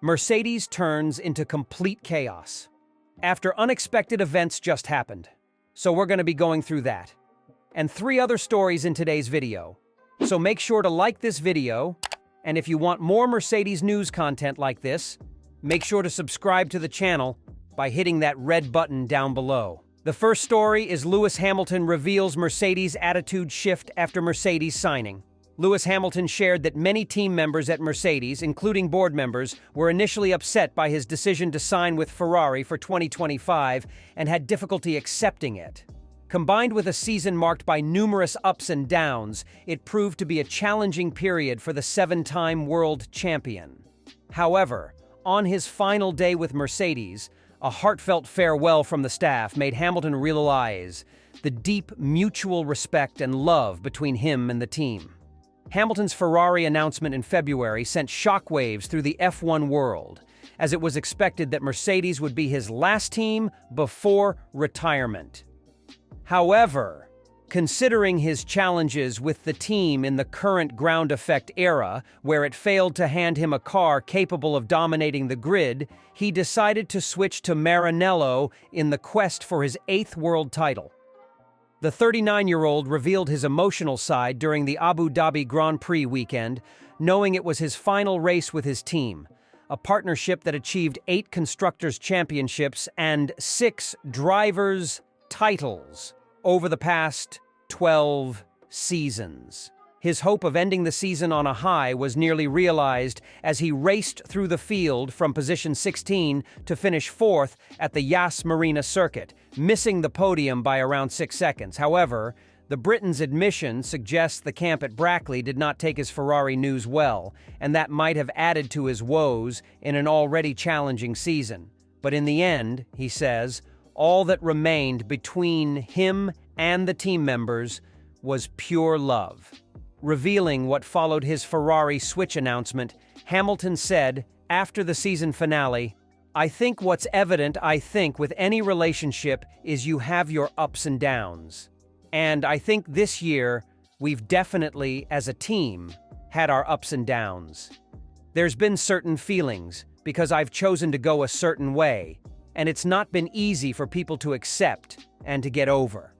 Mercedes turns into complete chaos after unexpected events just happened. So we're going to be going through that and 3 other stories in today's video. So make sure to like this video, and if you want more Mercedes news content like this, make sure to subscribe to the channel by hitting that red button down below. The first story is Lewis Hamilton reveals Mercedes' attitude shift after Mercedes signing. Lewis Hamilton shared that many team members at Mercedes, including board members, were initially upset by his decision to sign with Ferrari for 2025 and had difficulty accepting it. Combined with a season marked by numerous ups and downs, it proved to be a challenging period for the 7-time world champion. However, on his final day with Mercedes, a heartfelt farewell from the staff made Hamilton realize the deep mutual respect and love between him and the team. Hamilton's Ferrari announcement in February sent shockwaves through the F1 world, as it was expected that Mercedes would be his last team before retirement. However, considering his challenges with the team in the current ground effect era, where it failed to hand him a car capable of dominating the grid, he decided to switch to Maranello in the quest for his 8th world title. The 39-year-old revealed his emotional side during the Abu Dhabi Grand Prix weekend, knowing it was his final race with his team, a partnership that achieved 8 Constructors' Championships and 6 Drivers' titles over the past 12 seasons. His hope of ending the season on a high was nearly realized as he raced through the field from position 16 to finish 4th at the Yas Marina circuit, missing the podium by around 6 seconds. However, the Briton's admission suggests the camp at Brackley did not take his Ferrari news well, and that might have added to his woes in an already challenging season. But in the end, he says, all that remained between him and the team members was pure love. Revealing what followed his Ferrari switch announcement, Hamilton said, after the season finale, "I think what's evident, with any relationship is you have your ups and downs. And I think this year, we've definitely, as a team, had our ups and downs. There's been certain feelings, because I've chosen to go a certain way, and it's not been easy for people to accept and to get over.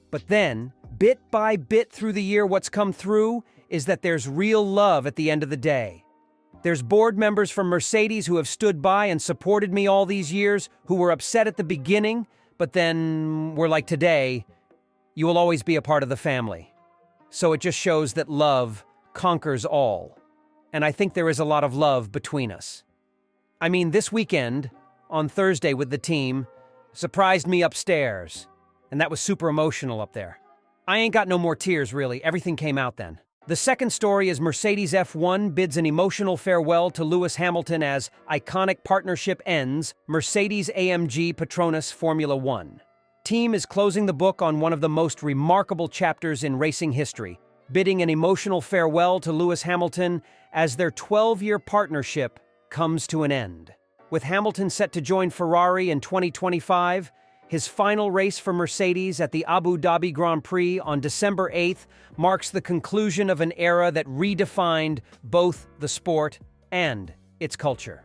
But then, bit by bit through the year, what's come through is that there's real love at the end of the day. There's board members from Mercedes who have stood by and supported me all these years, who were upset at the beginning, but then were like, today, you will always be a part of the family." So it just shows that love conquers all. And I think there is a lot of love between us. I mean, this weekend, on Thursday with the team, surprised me upstairs, and that was super emotional up there. I ain't got no more tears, really. Everything came out then. The second story is Mercedes F1 bids an emotional farewell to Lewis Hamilton as iconic partnership ends, Mercedes-AMG Petronas Formula One. Team is closing the book on one of the most remarkable chapters in racing history, bidding an emotional farewell to Lewis Hamilton as their 12-year partnership comes to an end. With Hamilton set to join Ferrari in 2025, his final race for Mercedes at the Abu Dhabi Grand Prix on December 8th marks the conclusion of an era that redefined both the sport and its culture.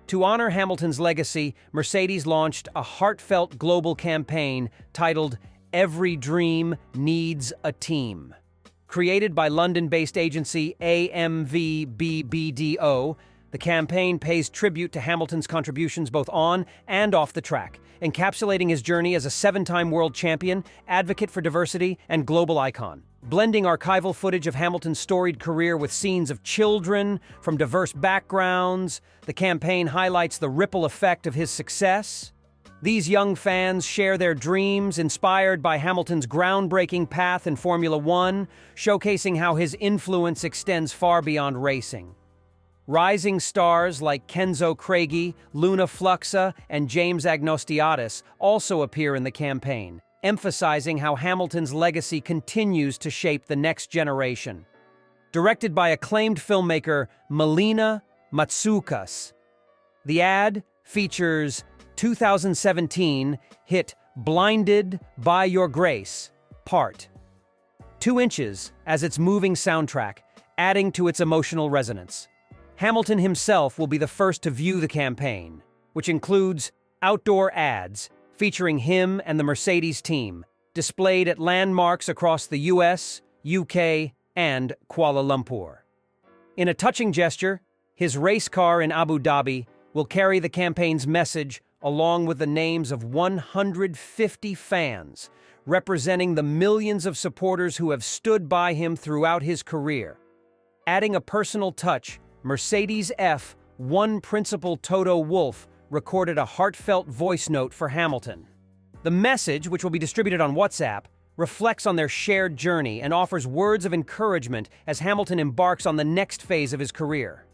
To honor Hamilton's legacy, Mercedes launched a heartfelt global campaign titled "Every Dream Needs a Team." Created by London-based agency AMVBBDO, the campaign pays tribute to Hamilton's contributions both on and off the track, encapsulating his journey as a 7-time world champion, advocate for diversity, and global icon. Blending archival footage of Hamilton's storied career with scenes of children from diverse backgrounds, the campaign highlights the ripple effect of his success. These young fans share their dreams, inspired by Hamilton's groundbreaking path in Formula One, showcasing how his influence extends far beyond racing. Rising stars like Kenzo Craigie, Luna Fluxa, and James Agnostiadis also appear in the campaign, emphasizing how Hamilton's legacy continues to shape the next generation. Directed by acclaimed filmmaker Melina Matsoukas, the ad features 2017 hit "Blinded by Your Grace" Part 2 inches as its moving soundtrack, adding to its emotional resonance. Hamilton himself will be the first to view the campaign, which includes outdoor ads featuring him and the Mercedes team, displayed at landmarks across the US, UK, and Kuala Lumpur. In a touching gesture, his race car in Abu Dhabi will carry the campaign's message along with the names of 150 fans, representing the millions of supporters who have stood by him throughout his career. Adding a personal touch, Mercedes F1 principal Toto Wolff recorded a heartfelt voice note for Hamilton. The message, which will be distributed on WhatsApp, reflects on their shared journey and offers words of encouragement as Hamilton embarks on the next phase of his career.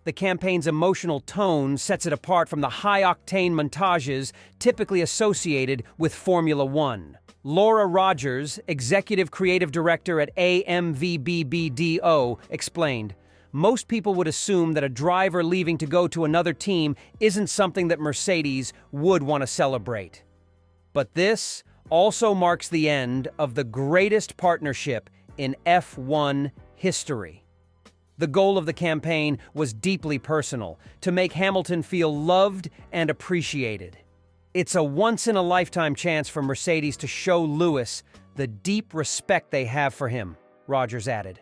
The campaign's emotional tone sets it apart from the high-octane montages typically associated with Formula One. Laura Rogers, executive creative director at AMVBBDO, explained, "Most people would assume that a driver leaving to go to another team isn't something that Mercedes would want to celebrate. But this also marks the end of the greatest partnership in F1 history." The goal of the campaign was deeply personal, to make Hamilton feel loved and appreciated. It's a once-in-a-lifetime chance for Mercedes to show Lewis the deep respect they have for him, Rogers added.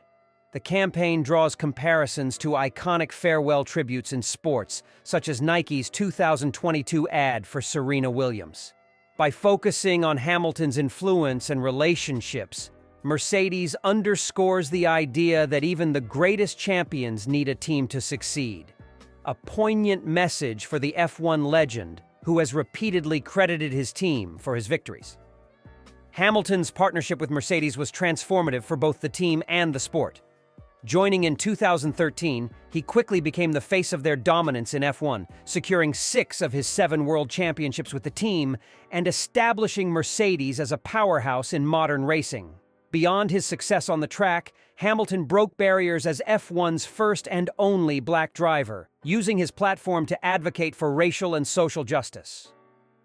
The campaign draws comparisons to iconic farewell tributes in sports, such as Nike's 2022 ad for Serena Williams. By focusing on Hamilton's influence and relationships, Mercedes underscores the idea that even the greatest champions need a team to succeed. A poignant message for the F1 legend, who has repeatedly credited his team for his victories. Hamilton's partnership with Mercedes was transformative for both the team and the sport. Joining in 2013, he quickly became the face of their dominance in F1, securing 6 of his 7 world championships with the team and establishing Mercedes as a powerhouse in modern racing. Beyond his success on the track, Hamilton broke barriers as F1's first and only black driver, using his platform to advocate for racial and social justice.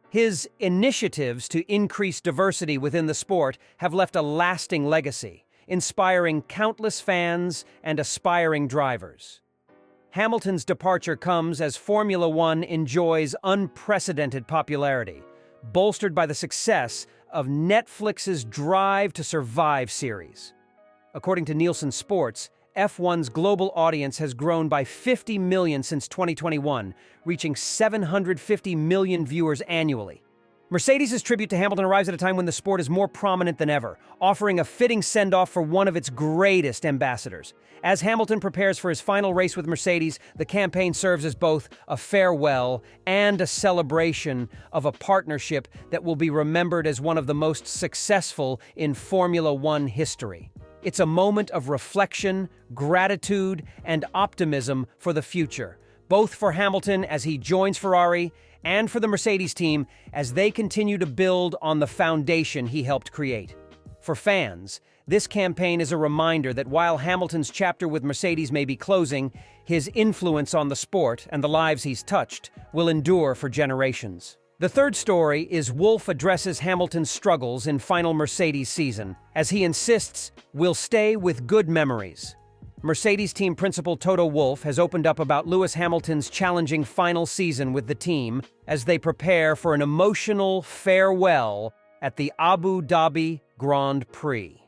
His initiatives to increase diversity within the sport have left a lasting legacy, inspiring countless fans and aspiring drivers. Hamilton's departure comes as Formula One enjoys unprecedented popularity, bolstered by the success of Netflix's Drive to Survive series. According to Nielsen Sports, F1's global audience has grown by 50 million since 2021, reaching 750 million viewers annually. Mercedes' tribute to Hamilton arrives at a time when the sport is more prominent than ever, offering a fitting send-off for one of its greatest ambassadors. As Hamilton prepares for his final race with Mercedes, the campaign serves as both a farewell and a celebration of a partnership that will be remembered as one of the most successful in Formula One history. It's a moment of reflection, gratitude, and optimism for the future, both for Hamilton as he joins Ferrari and for the Mercedes team as they continue to build on the foundation he helped create. For fans, this campaign is a reminder that while Hamilton's chapter with Mercedes may be closing, his influence on the sport and the lives he's touched will endure for generations. The third story is Wolff addresses Hamilton's struggles in final Mercedes season, as he insists, "We'll stay with good memories." Mercedes team principal Toto Wolff has opened up about Lewis Hamilton's challenging final season with the team as they prepare for an emotional farewell at the Abu Dhabi Grand Prix.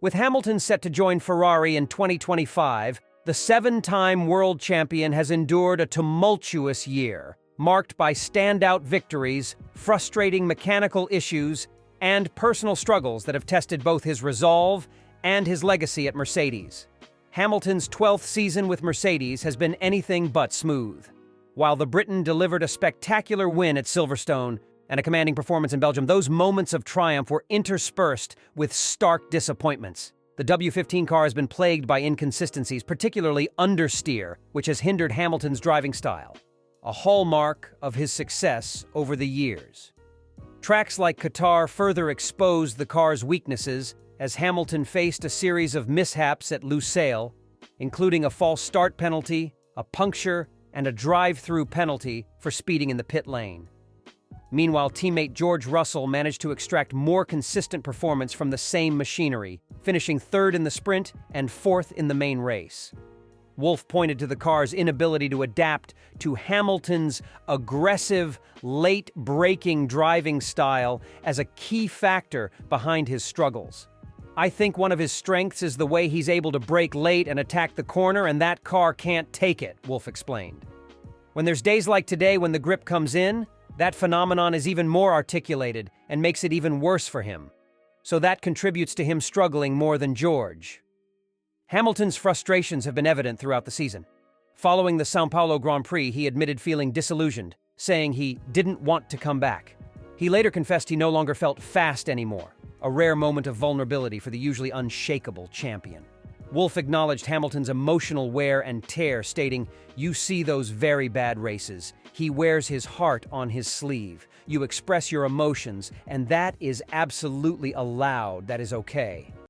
With Hamilton set to join Ferrari in 2025, the 7-time world champion has endured a tumultuous year, marked by standout victories, frustrating mechanical issues, and personal struggles that have tested both his resolve and his legacy at Mercedes. Hamilton's 12th season with Mercedes has been anything but smooth. While the Briton delivered a spectacular win at Silverstone and a commanding performance in Belgium, those moments of triumph were interspersed with stark disappointments. The W15 car has been plagued by inconsistencies, particularly understeer, which has hindered Hamilton's driving style, a hallmark of his success over the years. Tracks like Qatar further exposed the car's weaknesses as Hamilton faced a series of mishaps at Lusail, including a false start penalty, a puncture, and a drive-through penalty for speeding in the pit lane. Meanwhile, teammate George Russell managed to extract more consistent performance from the same machinery, finishing 3rd in the sprint and 4th in the main race. Wolff pointed to the car's inability to adapt to Hamilton's aggressive, late-braking driving style as a key factor behind his struggles. "I think one of his strengths is the way he's able to brake late and attack the corner, and that car can't take it," Wolff explained. "When there's days like today when the grip comes in, that phenomenon is even more articulated and makes it even worse for him. So that contributes to him struggling more than George." Hamilton's frustrations have been evident throughout the season. Following the São Paulo Grand Prix, he admitted feeling disillusioned, saying he didn't want to come back. He later confessed he no longer felt fast anymore, a rare moment of vulnerability for the usually unshakable champion. Wolff acknowledged Hamilton's emotional wear and tear, stating, "You see those very bad races. He wears his heart on his sleeve. You express your emotions, and that is absolutely allowed. That is okay."